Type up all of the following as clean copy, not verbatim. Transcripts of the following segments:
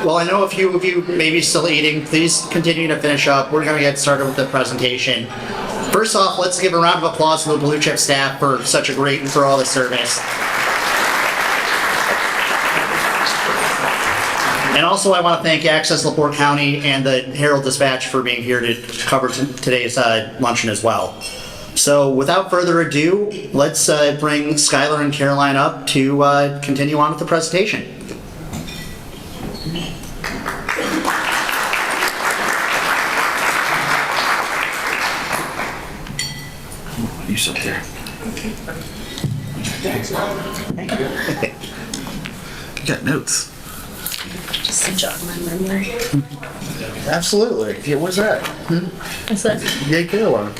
Well, I know a few of you may be still eating. Please continue to finish up. We're going to get started with the presentation. First off, let's give a round of applause to the Blue Chip staff for such a great and for all the service. And also, I want to thank Access LaPorte County and the Herald Dispatch for being here to cover today's luncheon as well. So, without further ado, let's bring Skylar and Caroline up to continue on with the presentation. You sit there. Thank you. You got notes. Just to jog my memory. Absolutely. Yeah, what's that? What's that? Yeah, Caroline.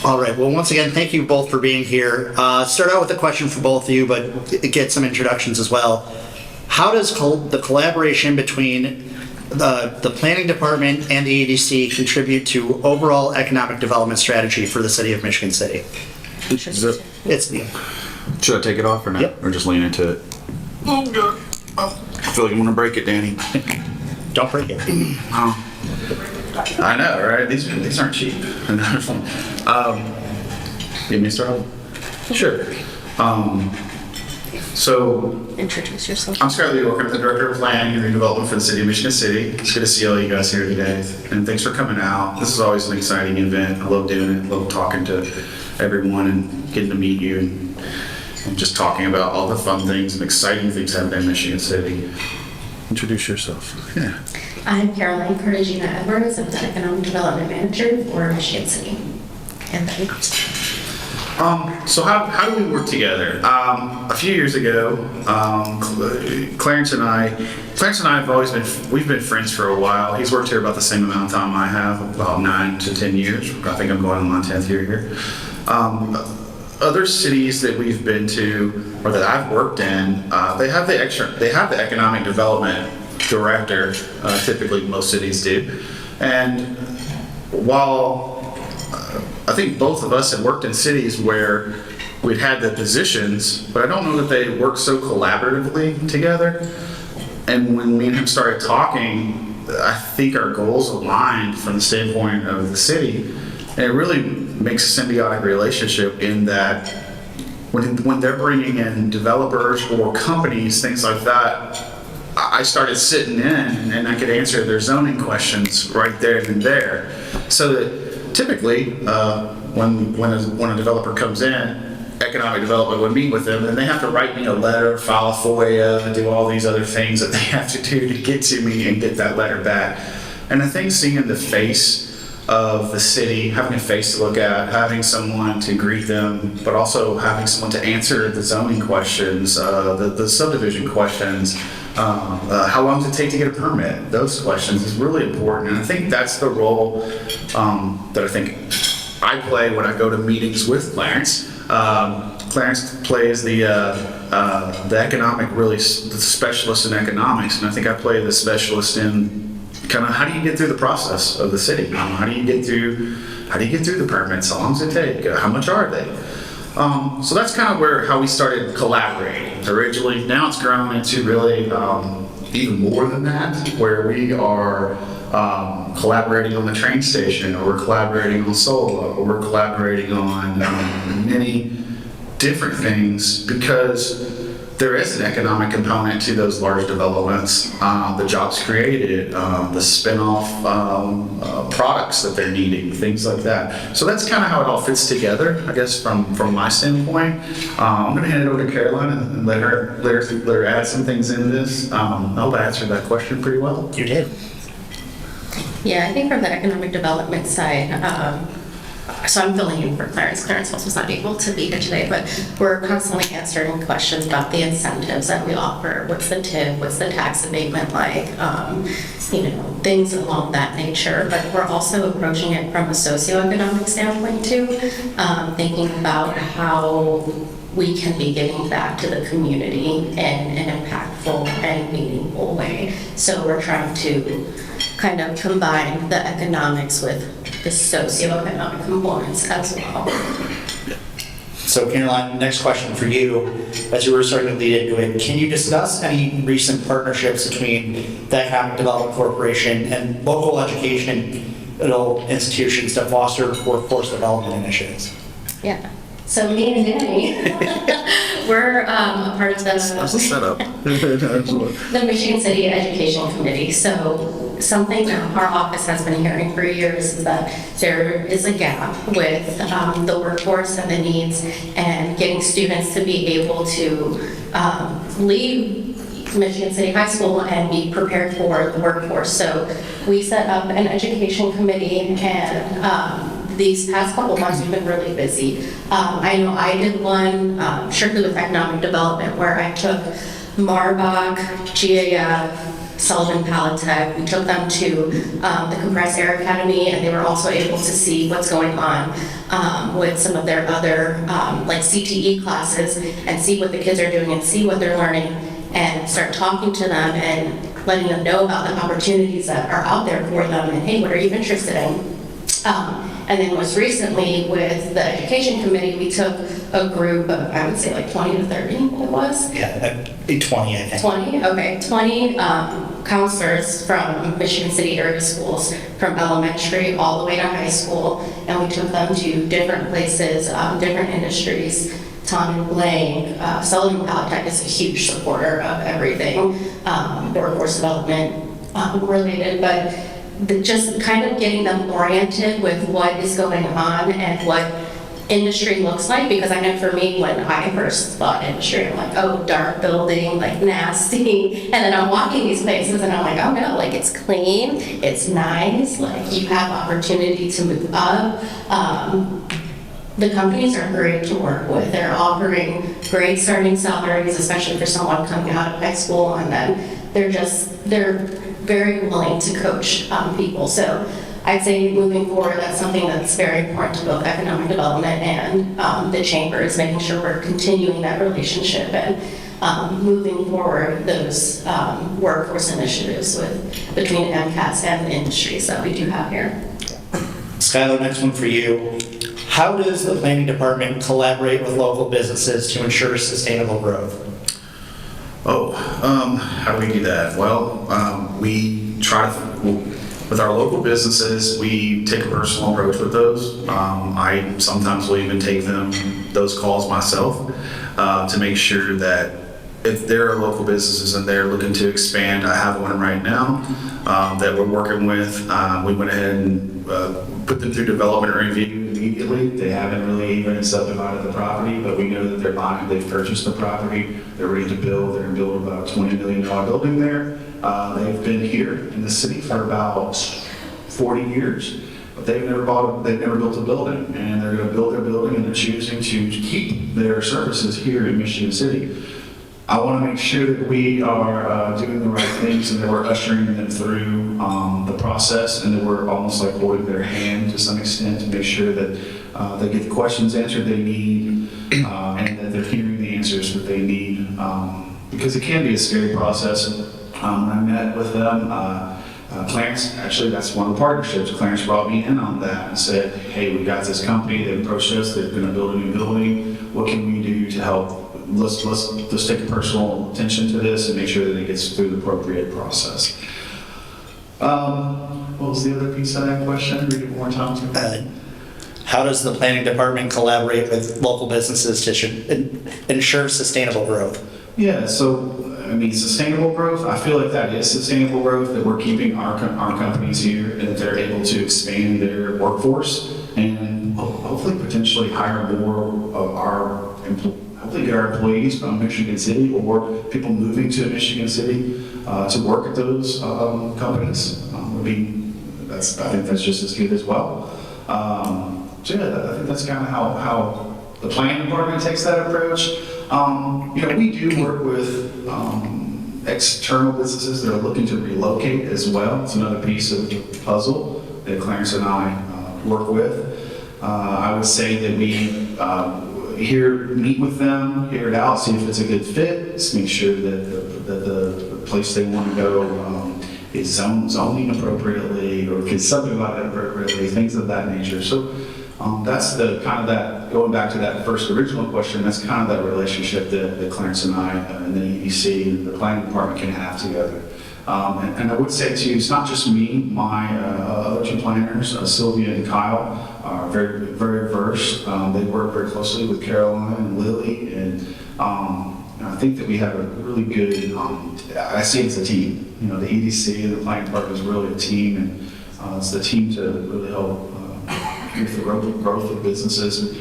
All right. Well, once again, thank you both for being here. Start out with a question for both of you, but get some introductions as well. How does the collaboration between the planning department and the EDC contribute to overall economic development strategy for the city of Michigan City? It's Should I take it off or not? Yep. Or just lean into it? Oh, God. Oh, I feel like I'm going to break it, Danny. Don't break it. Oh. I know, right? These aren't cheap. Give me a start? Sure. So, Introduce yourself. I'm Skylar York. I'm the Director of Planning and Redevelopment for the City of Michigan City. It's good to see all you guys here today. And thanks for coming out. This is always an exciting event. I love doing it. I love talking to everyone and getting to meet you and just talking about all the fun things and exciting things happening in Michigan City. Introduce yourself. Yeah. I'm Caroline Cartagena Edwards. I'm the Economic Development Manager for Michigan City. And then So how do we work together? A few years ago, Clarence and I have always we've been friends for a while. He's worked here about the same amount of time I have, about 9 to 10 years. I think I'm going on my 10th year here. Other cities that we've been to or that I've worked in, they have the economic development director. Typically, most cities do. And while I think both of us had worked in cities where we'd had the positions, but I don't know that they worked so collaboratively together. And when me and him started talking, I think our goals aligned from the standpoint of the city. And it really makes a symbiotic relationship in that when they're bringing in developers or companies, things like that, I started sitting in and I could answer their zoning questions right there and there. So that typically, when a developer comes in, economic development would meet with them, and they have to write me a letter, file a FOIA, and do all these other things that they have to do to get to me and get that letter back. And I think seeing the face of the city, having a face to look at, having someone to greet them, but also having someone to answer the zoning questions, the subdivision questions, how long does it take to get a permit? Those questions is really important, and I think that's the role that I think I play when I go to meetings with Clarence. Clarence plays the economic, really the specialist in economics, and I think I play the specialist in kind of how do you get through the process of the city? How do you get through the permits? How long does it take? How much are they? So that's kind of how we started collaborating originally. Now it's grown into really even more than that, where we are collaborating on the train station, or we're collaborating on SOLA, or we're collaborating on many different things, because there is an economic component to those large developments, the jobs created, the spin-off products that they're needing, things like that. So that's kind of how it all fits together, I guess, from my standpoint. I'm going to hand it over to Caroline and let her add some things into this. I hope I answered that question pretty well. You did. Yeah, I think from the economic development side, so I'm filling in for Clarence. Clarence also was not able to be here today, but we're constantly answering questions about the incentives that we offer. What's the TIF? What's the tax abatement like? Things along that nature. But we're also approaching it from a socioeconomic standpoint too, thinking about how we can be giving back to the community in an impactful and meaningful way. So we're trying to kind of combine the economics with the socioeconomic components as well. So Caroline, next question for you. As you were starting to lead into it, can you discuss any recent partnerships between the Economic Development Corporation and local educational institutions to foster workforce development initiatives? Yeah. So me and Danny, we're a part of That's the setup. the Michigan City Education Committee. So something that our office has been hearing for years is that there is a gap with the workforce and the needs and getting students to be able to leave Michigan City High School and be prepared for the workforce. So we set up an education committee, and these past couple months we've been really busy. I know I did one strictly with economic development where I took Marbach, GAF, Sullivan Palatech. We took them to the Compressed Air Academy, and they were also able to see what's going on with some of their other like CTE classes and see what the kids are doing and see what they're learning and start talking to them and letting them know about the opportunities that are out there for them and hey, what are you interested in? And then most recently with the education committee, we took a group of, I would say like 20 to 30 it was. Yeah, 20, I think. 20, okay, 20 counselors from Michigan City area schools, from elementary all the way to high school, and we took them to different places, different industries. Tom and Blaine, Sullivan Palatech is a huge supporter of everything workforce development related, but just kind of getting them oriented with what is going on and what industry looks like, because I know for me, when I first thought industry, I'm like, oh, dark building, like nasty, and then I'm walking these places and I'm like, oh no, like it's clean, it's nice, like you have opportunity to move up. The companies are great to work with. They're offering great starting salaries, especially for someone coming out of high school, and then they're very willing to coach people. So I'd say moving forward, that's something that's very important to both economic development and the chamber, is making sure we're continuing that relationship and moving forward those workforce initiatives between MCAS and the industries that we do have here. Skylar, next one for you. How does the planning department collaborate with local businesses to ensure sustainable growth? How do we do that? Well, we try to, with our local businesses, we take a personal approach with those. I sometimes will even take those calls myself to make sure that if there are local businesses and they're looking to expand, I have one right now that we're working with. We went ahead and put them through development review immediately. They haven't really even subdivided the property, but we know that they're buying, they've purchased the property, they're ready to build. They're going to build about a $20 million building there. They've been here in the city for about 40 years. But they've never built a building, and they're going to build their building, and they're choosing to keep their services here in Michigan City. I want to make sure that we are doing the right things and that we're ushering them through the process, and that we're almost like holding their hand to some extent to make sure that they get the questions answered they need and that they're hearing the answers that they need, because it can be a scary process. When I met with them, Clarence, actually that's one of the partnerships. Clarence brought me in on that and said, hey, we got this company, they approached us, they're going to build a new building. What can we do to help? Let's take personal attention to this and make sure that it gets through the appropriate process. What was the other piece of that question? Read it one more time. How does the planning department collaborate with local businesses to ensure sustainable growth? Yeah, so I mean, sustainable growth, I feel like that is sustainable growth, that we're keeping our companies here and that they're able to expand their workforce and hopefully potentially hire more of our hopefully get our employees from Michigan City or people moving to Michigan City to work at those companies. I think that's just as good as well. So yeah, I think that's kind of how the planning department takes that approach. We do work with external businesses that are looking to relocate as well. It's another piece of the puzzle that Clarence and I work with. I would say that we meet with them, hear it out, see if it's a good fit, just make sure that the place they want to go is zoning appropriately, or is subdivided appropriately, things of that nature. So that's the kind of that, going back to that first original question, that's kind of that relationship that Clarence and I and the EDC and the planning department can have together. And I would say to you, it's not just me, my other two planners, Sylvia and Kyle, are very, very versed. They work very closely with Caroline and Lily, and I think that we have a really good, I see it as a team. You know, the EDC and the planning department is really a team, and it's the team to really help with the growth of businesses,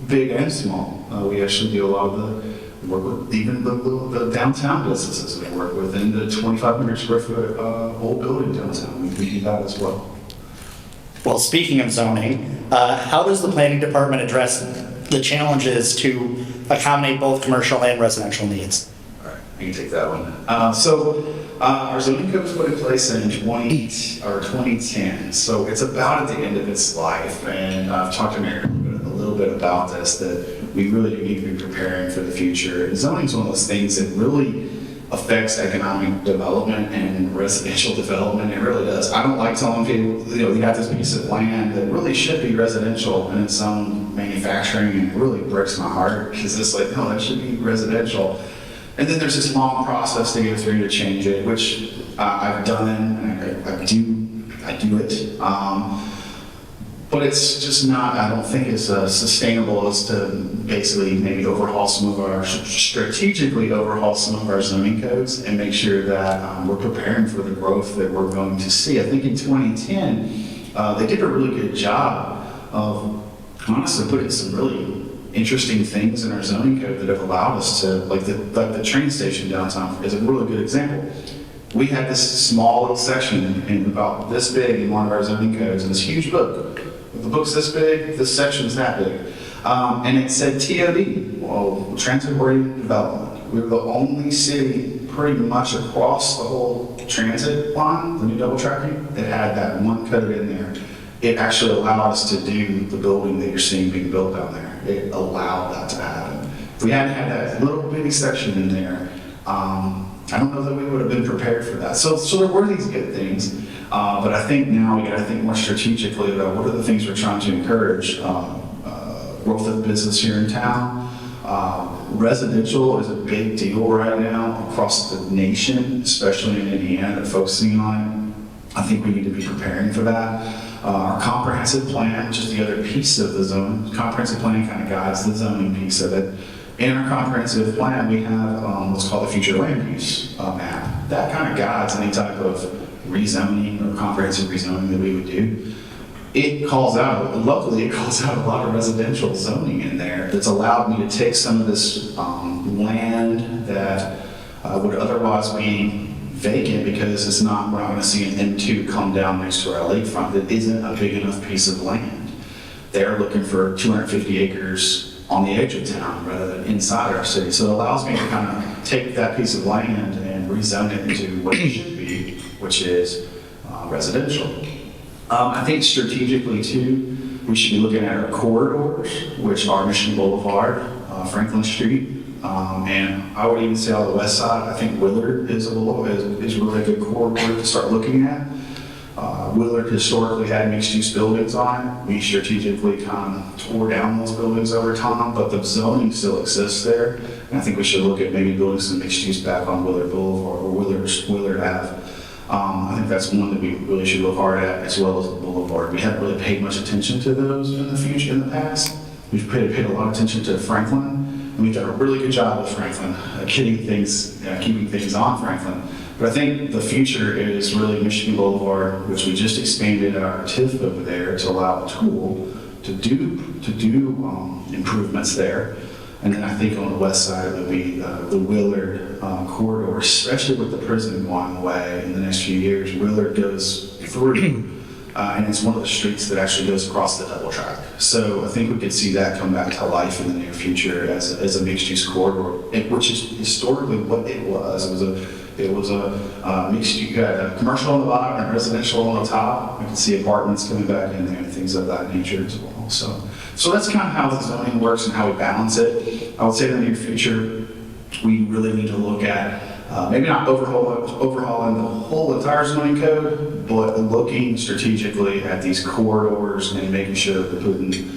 big and small. We actually do a lot of the work with even the downtown businesses we work with, in the 2,500 square foot old building downtown. We do that as well. Well, speaking of zoning, how does the planning department address the challenges to accommodate both commercial and residential needs? All right, I can take that one. So our zoning code was put in place in 2010. So it's about at the end of its life, and I've talked to Mary a little bit about this, that we really do need to be preparing for the future. And zoning is one of those things that really affects economic development and residential development. It really does. I don't like telling people, you know, you have this piece of land that really should be residential and it's own manufacturing, and it really breaks my heart because it's like, no, that should be residential. And then there's this long process to go through to change it, which I've done, and I do it. But it's just not, I don't think it's sustainable as to basically maybe strategically overhaul some of our zoning codes and make sure that we're preparing for the growth that we're going to see. I think in 2010, they did a really good job of honestly putting some really interesting things in our zoning code that have allowed us to, like the train station downtown is a really good example. We had this small little section in about this big in one of our zoning codes, in this huge book. The book's this big, this section's that big. And it said TOD, well, transit-oriented development. We were the only city pretty much across the whole transit line, the new double tracking, that had that one code in there. It actually allowed us to do the building that you're seeing being built down there. It allowed that to happen. If we hadn't had that little bitty section in there, I don't know that we would have been prepared for that. So there were these good things. But I think now we got to think more strategically about what are the things we're trying to encourage. Growth of business here in town. Residential is a big deal right now across the nation, especially in Indiana, they're focusing on it. I think we need to be preparing for that. Our comprehensive plan, which is the other piece of the zone, comprehensive plan kind of guides the zoning piece of it. In our comprehensive plan, we have what's called the future land use map. That kind of guides any type of rezoning or comprehensive rezoning that we would do. It calls out, luckily it calls out a lot of residential zoning in there that's allowed me to take some of this land that would otherwise be vacant because it's not, we're not going to see an M2 come down next to our lakefront that isn't a big enough piece of land. They're looking for 250 acres on the edge of town rather than inside our city. So it allows me to kind of take that piece of land and rezone it into what it should be, which is residential. I think strategically too, we should be looking at our corridors, which are Michigan Boulevard, Franklin Street, and I would even say on the west side, I think Willard is really a good corridor to start looking at. Willard historically had mixed-use buildings on it. We strategically kind of tore down those buildings over time, but the zoning still exists there. And I think we should look at maybe building some mixed-use back on Willard Boulevard or Willard Ave. I think that's one that we really should look hard at, as well as the Boulevard. We haven't really paid much attention to those in the past. We've paid a lot of attention to Franklin, and we've done a really good job with Franklin, keeping things on Franklin. But I think the future is really Michigan Boulevard, which we just expanded our TIF over there to allow a tool to do improvements there. And then I think on the west side it would be the Willard corridor, especially with the prison going away in the next few years. Willard goes through, and it's one of the streets that actually goes across the double track. So I think we could see that come back to life in the near future as a mixed-use corridor, which is historically what it was. It was a mixed, you had a commercial on the bottom and residential on the top. We can see apartments coming back in there and things of that nature as well. So that's kind of how the zoning works and how we balance it. I would say in the near future, we really need to look at maybe not overhauling the whole entire zoning code, but looking strategically at these corridors and making sure that we're putting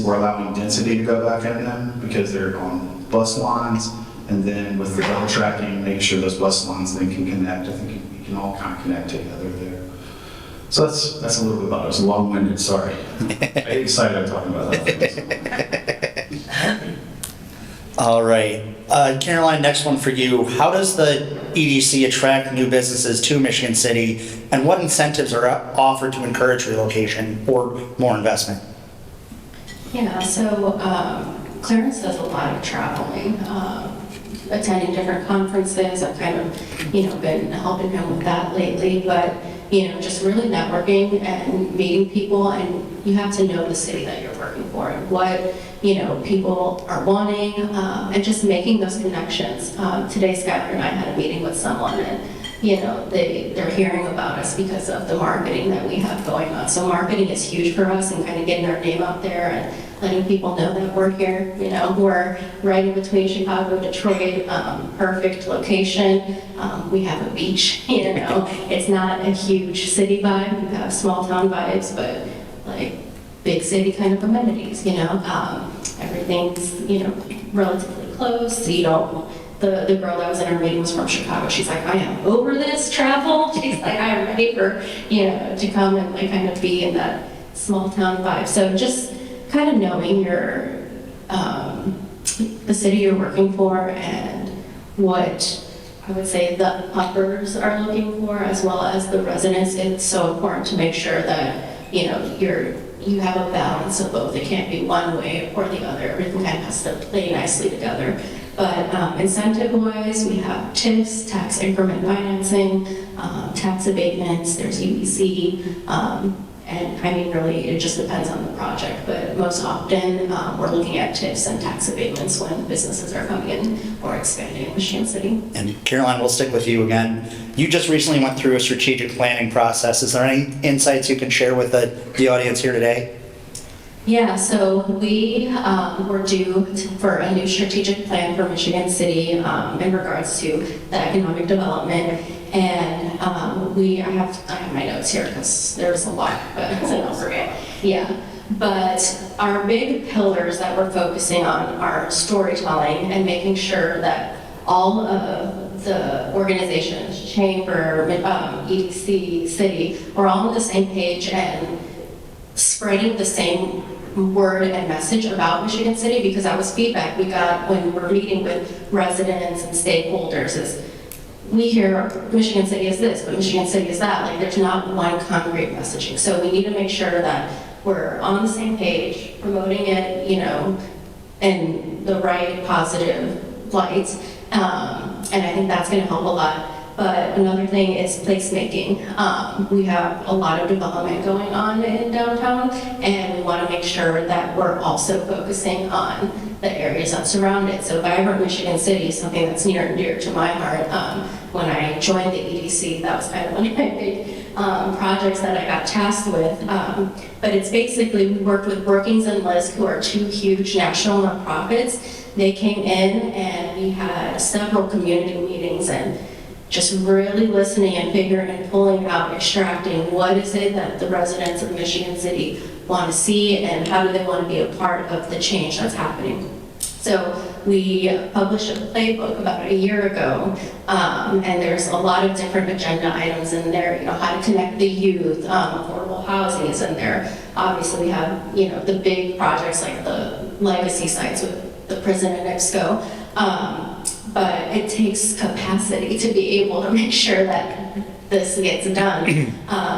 we're allowing density to go back in them because they're on bus lines, and then with the double tracking, making sure those bus lines then can connect. I think you can all kind of connect together there. So that's a little bit about it. It was long-winded, sorry. I get excited talking about that. All right. Caroline, next one for you. How does the EDC attract new businesses to Michigan City, and what incentives are offered to encourage relocation or more investment? Yeah, so Clarence does a lot of traveling, attending different conferences. I've kind of, been helping him with that lately, but, just really networking and meeting people, and you have to know the city that you're working for and what, people are wanting, and just making those connections. Today, Skylar and I had a meeting with someone, and they're hearing about us because of the marketing that we have going on. So marketing is huge for us, and kind of getting our name out there and letting people know that we're here. We're right in between Chicago, Detroit, perfect location. We have a beach, It's not a huge city vibe. We have small town vibes, but like big city kind of amenities, Everything's, relatively close. So you don't. The girl that was in our meeting was from Chicago. She's like, I am over this travel. She's like, I am ready for, to come and like kind of be in that small town vibe. So just kind of knowing your, the city you're working for and what I would say the uppers are looking for, as well as the residents. It's so important to make sure that, you have a balance of both. It can't be one way or the other. Everything kind of has to play nicely together. But incentive-wise, we have TIFs, tax increment financing, tax abatements, there's UBC, and I mean, really, it just depends on the project. But most often, we're looking at TIFs and tax abatements when businesses are coming in or expanding in Michigan City. And Caroline, we'll stick with you again. You just recently went through a strategic planning process. Is there any insights you can share with the audience here today? Yeah, so we were due for a new strategic plan for Michigan City in regards to the economic development, and I have my notes here because there's a lot, but I'll forget. Yeah, but our big pillars that we're focusing on are storytelling and making sure that all of the organizations, chamber, EDC, city, we're all on the same page and spreading the same word and message about Michigan City, because that was feedback we got when we were meeting with residents and stakeholders. Is we hear Michigan City is this, but Michigan City is that. Like, there's not one concrete messaging. So we need to make sure that we're on the same page, promoting it, in the right positive light. And I think that's going to help a lot. But another thing is placemaking. We have a lot of development going on in downtown, and we want to make sure that we're also focusing on the areas that surround it. So Vibrant Michigan City is something that's near and dear to my heart. When I joined the EDC, that was kind of one of my big projects that I got tasked with. But it's basically, we worked with Brookings and Lisk, who are two huge national nonprofits. They came in and we had several community meetings and just really listening and figuring and pulling out, extracting what is it that the residents of Michigan City want to see and how do they want to be a part of the change that's happening. So we published a playbook about a year ago, and there's a lot of different agenda items in there, how to connect the youth, affordable housing is in there. Obviously we have, the big projects like the legacy sites with the prison and IPSCO. But it takes capacity to be able to make sure that this gets done.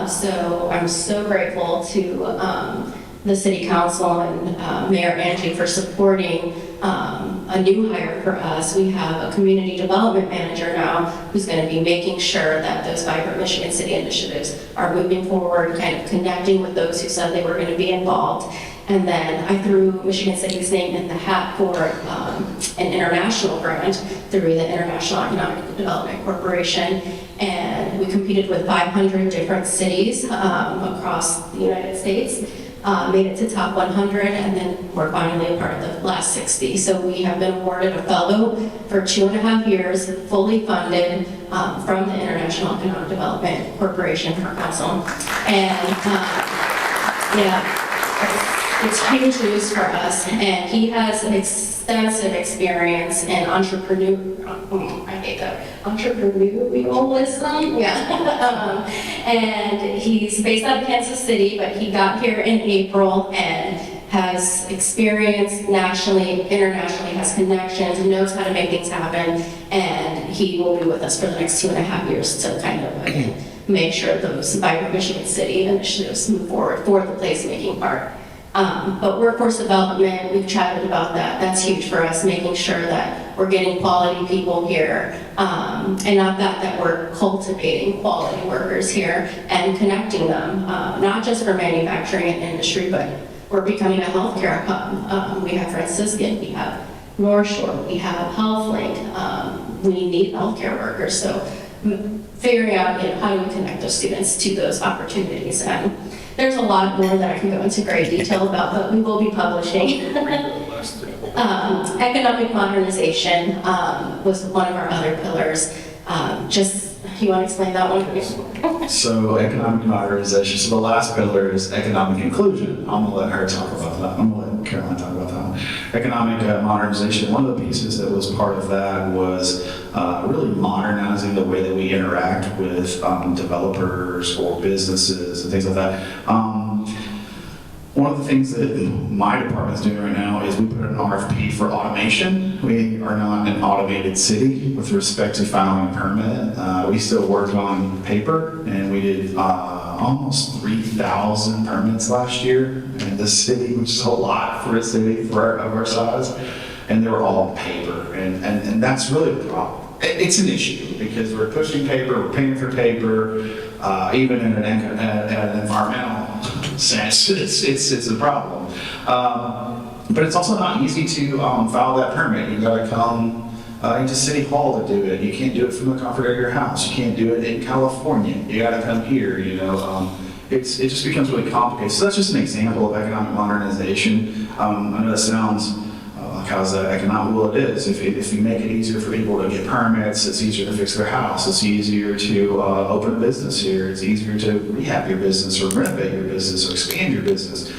So I'm so grateful to the City Council and Mayor Angie for supporting a new hire for us. We have a community development manager now who's going to be making sure that those Vibrant Michigan City initiatives are moving forward, kind of connecting with those who said they were going to be involved. And then I threw Michigan City's name in the hat for an international grant through the International Economic Development Corporation. And we competed with 500 different cities across the United States. made it to top 100, and then we're finally a part of the last 60. So we have been awarded a fellow for 2.5 years, fully funded from the International Economic Development Corporation for council. And it's huge news for us, and he has extensive experience in entrepreneurialism, and he's based out of Kansas City, but he got here in April and has experience nationally, internationally, has connections, knows how to make things happen, and he will be with us for the next 2.5 years to kind of make sure those Vibrant Michigan City initiatives move forward for the placemaking part. But workforce development, we've chatted about that. That's huge for us, making sure that we're getting quality people here, and not that we're cultivating quality workers here and connecting them, not just for manufacturing and industry, but we're becoming a healthcare hub. We have Franciscan, we have North Shore, we have HealthLink. We need healthcare workers, so figuring out how do we connect those students to those opportunities. And there's a lot more that I can go into great detail about, but we will be publishing. Economic modernization was one of our other pillars. You want to explain that one? So economic modernization, so the last pillar is economic inclusion. I'm gonna let her talk about that. I'm gonna let Caroline talk about that one. Economic modernization, one of the pieces that was part of that was really modernizing the way that we interact with developers or businesses and things like that. One of the things that my department is doing right now is we put an RFP for automation. We are not an automated city with respect to filing a permit. We still work on paper, and we did almost 3,000 permits last year in the city, which is a lot for a city of our size. And they were all paper, and that's really the problem. It's an issue because we're pushing paper, we're paying for paper, even in an environmental sense, it's a problem. But it's also not easy to file that permit. You've got to come into City Hall to do it. You can't do it from the comfort of your house. You can't do it in California. You got to come here. It just becomes really complicated. So that's just an example of economic modernization. I know that sounds like how's that economic? Well, it is. If you make it easier for people to get permits, it's easier to fix their house. It's easier to open a business here. It's easier to rehab your business or renovate your business or expand your business.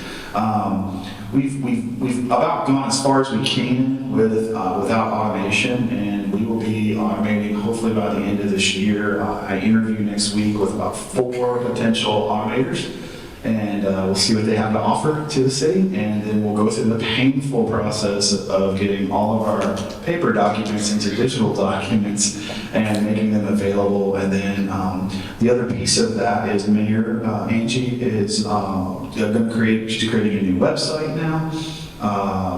We've about gone as far as we can without automation, and we will be automating hopefully by the end of this year. I interview next week with about 4 potential automators, and we'll see what they have to offer to the city, and then we'll go through the painful process of getting all of our paper documents into digital documents and making them available. And then the other piece of that is Mayor Angie is she's creating a new website now,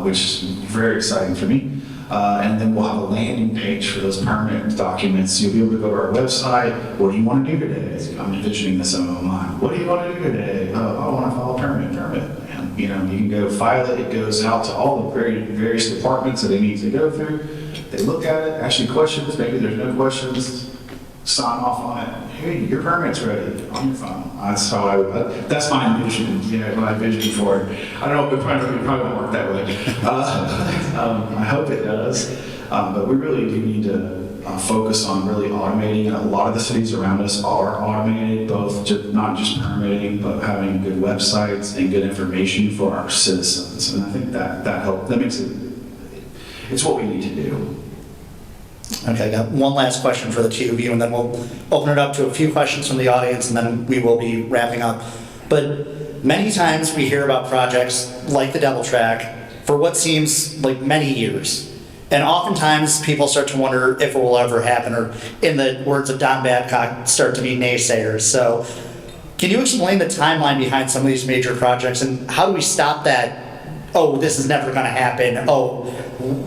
which is very exciting for me. And then we'll have a landing page for those permit documents. You'll be able to go to our website. What do you want to do today? I'm envisioning this in my mind. What do you want to do today? Oh, I want to file a permit. And you can go file it. It goes out to all the various departments that it needs to go through. They look at it, ask you questions. Maybe there's no questions. Sign off on it. Hey, your permit's ready on your phone. That's my envision. My vision for it. I don't know. It probably won't work that way. I hope it does. But we really do need to focus on really automating. A lot of the cities around us are automated, not just permitting, but having good websites and good information for our citizens. And I think that helps. That makes it's what we need to do. Okay, I got one last question for the two of you, and then we'll open it up to a few questions from the audience, and then we will be wrapping up. But many times we hear about projects like the Devil Track for what seems like many years. And oftentimes people start to wonder if it will ever happen, or in the words of Don Babcock, start to be naysayers. So can you explain the timeline behind some of these major projects, and how do we stop that, oh, this is never going to happen, oh,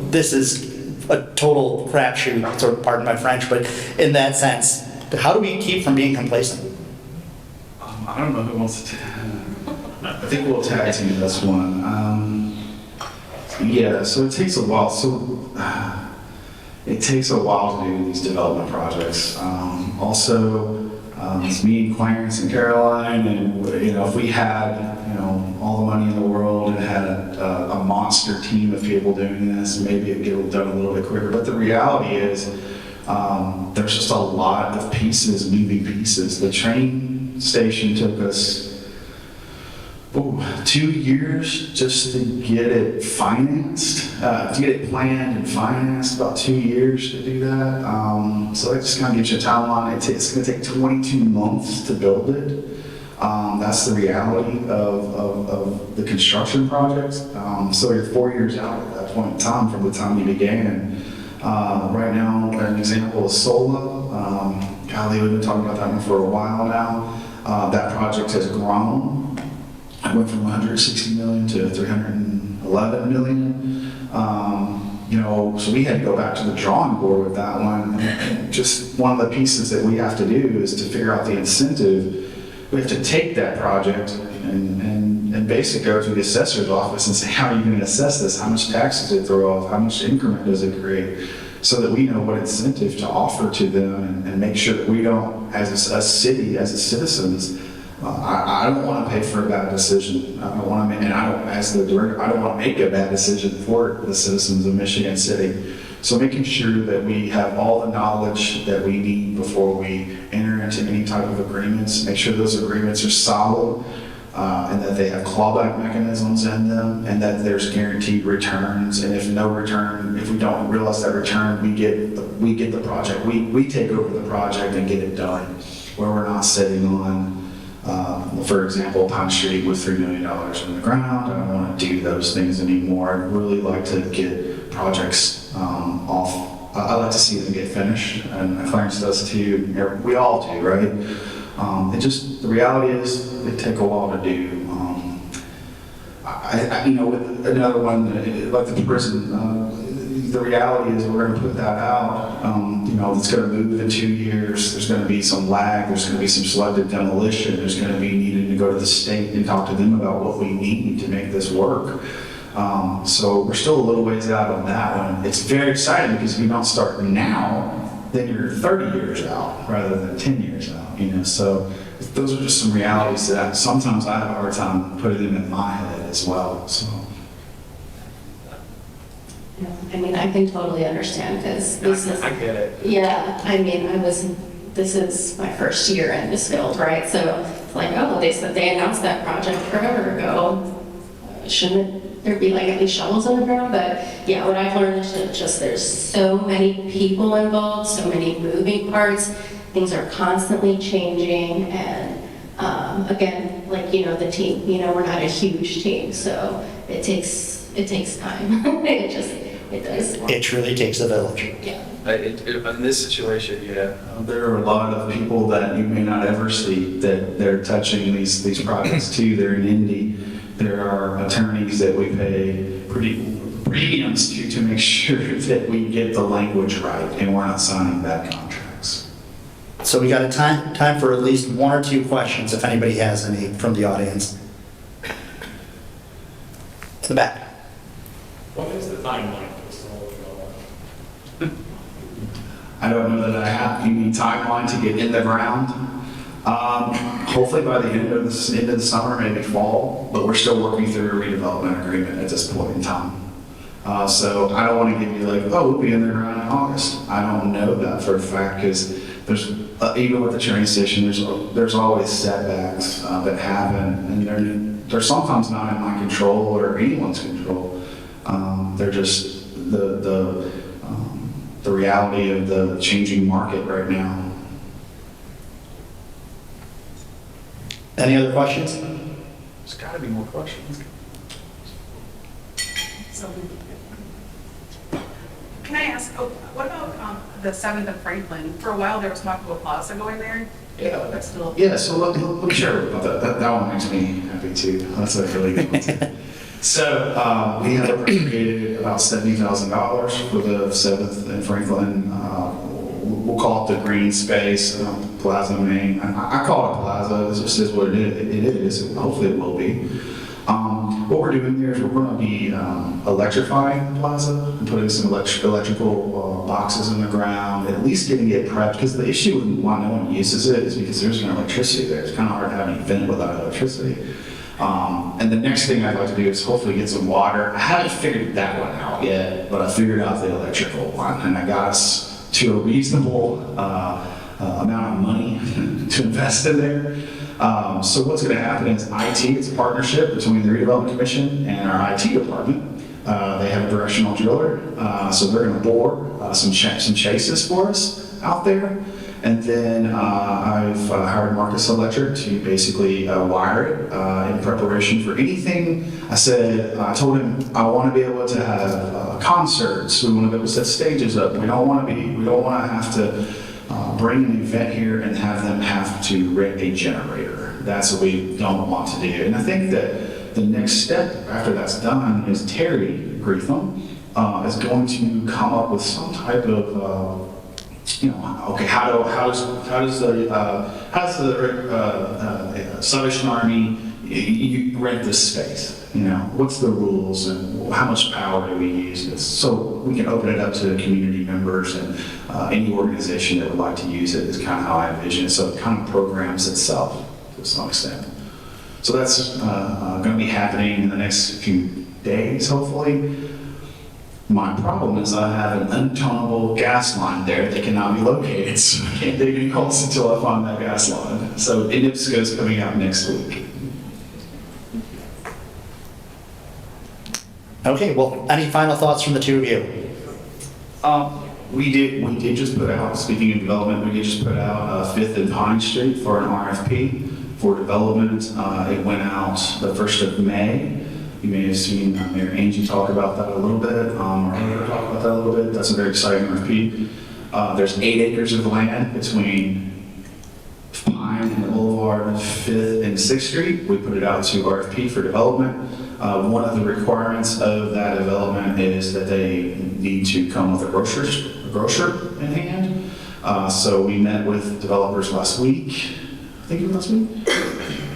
this is a total crapshoot, sort of, pardon my French, but in that sense, how do we keep from being complacent? I don't know who wants to. I think we'll tag team this one. So it takes a while. It takes a while to do these development projects. It's me and Clarence and Caroline, and if we had all all the money in the world and had a monster team of people doing this, maybe it'd get done a little bit quicker. But the reality is, there's just a lot of pieces, moving pieces. The train station took us 2 years just to get it financed, to get it planned and financed, about 2 years to do that. So that just kind of gives you a timeline. It's going to take 22 months to build it. That's the reality of the construction project. So you're 4 years out at that point in time from the time you began. Right now, an example is Sola. Golly, we've been talking about that one for a while now. That project has grown. It went from 160 million to 311 million. So we had to go back to the drawing board with that one. And just one of the pieces that we have to do is to figure out the incentive. We have to take that project and basically go to the assessor's office and say, how are you going to assess this? How much tax does it throw off? How much increment does it create? So that we know what incentive to offer to them and make sure that we don't, as a city, as a citizens, I don't want to pay for a bad decision. I don't want to, and I don't, as the director, I don't want to make a bad decision for the citizens of Michigan City. So making sure that we have all the knowledge that we need before we enter into any type of agreements, make sure those agreements are solid, and that they have clawback mechanisms in them, and that there's guaranteed returns. And if no return, if we don't realize that return, we get the project. We take over the project and get it done, where we're not sitting on, for example, Pine Street with $3 million in the ground. I don't want to do those things anymore. I'd really like to get projects off. I like to see them get finished, and Clarence does too. We all do, right? The reality is they take a while to do. With another one, like the prison, the reality is we're going to put that out. It's going to move in 2 years. There's going to be some lag. There's going to be some selective demolition. There's going to be needing to go to the state and talk to them about what we need to make this work. So we're still a little ways out on that one. It's very exciting because if you don't start now, then you're 30 years out rather than 10 years out. So those are just some realities that sometimes I have a hard time putting them in my head as well. So. I can totally understand because this is. I get it. Yeah, this is my first year in this field, right? So it's like, they said they announced that project forever ago. Shouldn't there be like at least shovels in the ground? But yeah, what I've learned is that just there's so many people involved, so many moving parts. Things are constantly changing, and again, the team. We're not a huge team, so it takes time. It does. It truly takes a village. Yeah. In this situation, yeah. There are a lot of people that you may not ever see that they're touching these projects too. They're in Indy. There are attorneys that we pay pretty premiums to make sure that we get the language right and we're not signing bad contracts. So we got a time for at least one or two questions, if anybody has any from the audience. To the back. What is the timeline for this whole development? I don't know that I have any timeline to get in the ground. Hopefully by the end of the summer, maybe fall, but we're still working through a redevelopment agreement at this point in time. So I don't want to give you we'll be in the ground in August. I don't know that for a fact because there's even with the train station, there's always setbacks that happen, and they're sometimes not in my control or anyone's control. They're just the reality of the changing market right now. Any other questions? There's got to be more questions. Can I ask, what about the 7th and Franklin? For a while, there was talk of a plaza going there. Yeah. That's still. Yeah, so let me share about that. That one makes me happy too. That's a really good one. So we have appropriated about $70,000 for the 7th and Franklin. We'll call it the green space, Plaza Main. I call it a plaza. It just is what it is. Hopefully it will be. What we're doing there is we're going to be electrifying the plaza and putting some electrical boxes in the ground, at least getting it prepped, because the issue with why no one uses it is because there's no electricity there. It's kind of hard to have an event without electricity. And the next thing I'd like to do is hopefully get some water. I haven't figured that one out yet, but I figured out the electrical one, and I got us to a reasonable amount of money to invest in there. So what's going to happen is IT, it's a partnership between the Redevelopment Commission and our IT department. They have a directional driller, so they're going to bore some chases for us out there. And then I've hired Marcus Electric to basically wire it in preparation for anything. I told him I want to be able to have concerts. We want to be able to set stages up. We don't want to have to bring an event here and have them have to rent a generator. That's what we don't want to do. And I think that the next step after that's done is Terry Greetham is going to come up with some type of okay, how does the Salvation Army you rent this space? What's the rules and how much power do we use? So we can open it up to community members and any organization that would like to use it is kind of how I envision it. So it kind of programs itself to some extent. So that's going to be happening in the next few days, hopefully. My problem is I have an untonable gas line there that cannot be located, so I can't dig any holes until I find that gas line. So NIPSCO is coming out next week. Okay, well, any final thoughts from the two of you? We did just put out, speaking of development, we did just put out 5th and Pine Street for an RFP for development. It went out the 1st of May. You may have seen Mayor Angie talk about that a little bit, or her talk about that a little bit. That's a very exciting RFP. There's 8 acres of land between Pine and the Boulevard, 5th and 6th Street. We put it out to RFP for development. One of the requirements of that development is that they need to come with a grocer in hand. So we met with developers last week, I think it was last week,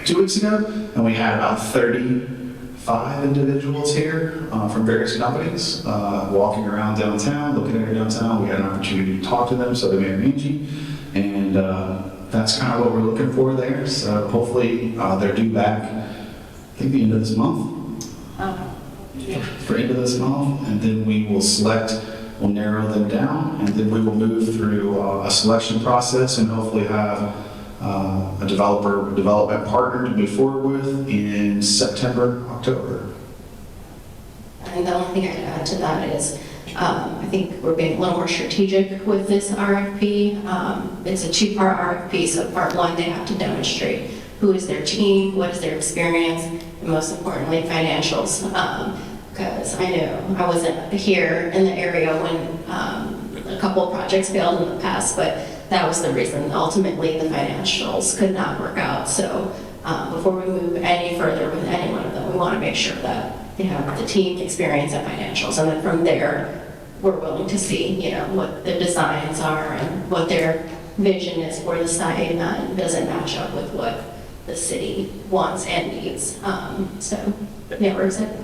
2 weeks ago, and we had about 35 individuals here from various companies walking around downtown, looking at our downtown. We had an opportunity to talk to them, so they Mayor Angie, and that's kind of what we're looking for there. So hopefully they're due back, I think the end of this month. For end of this month, and then we will we'll narrow them down, and then we will move through a selection process and hopefully have a development partner to move forward with in September, October. And the only thing I'd add to that is, I think we're being a little more strategic with this RFP. It's a 2-part RFP, so part 1, they have to demonstrate who is their team, what is their experience, and most importantly, financials. Because I know I wasn't here in the area when a couple of projects failed in the past, but that was the reason. Ultimately, the financials could not work out. So before we move any further with any one of them, we want to make sure that they have the team experience and financials. And then from there, we're willing to see, what their designs are and what their vision is for the site, and does it match up with what the city wants and needs. So, yeah, we're excited.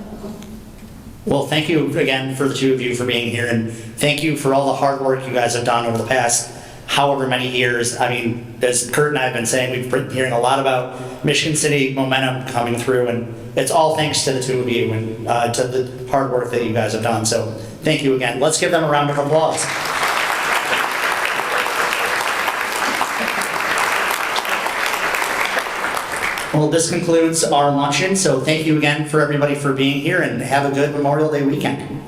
Well, thank you again for the two of you for being here, and thank you for all the hard work you guys have done over the past however many years. I mean, as Kurt and I have been saying, we've been hearing a lot about Michigan City momentum coming through, and it's all thanks to the two of you and to the hard work that you guys have done. So thank you again. Let's give them a round of applause. Well, this concludes our luncheon, so thank you again for everybody for being here, and have a good Memorial Day weekend.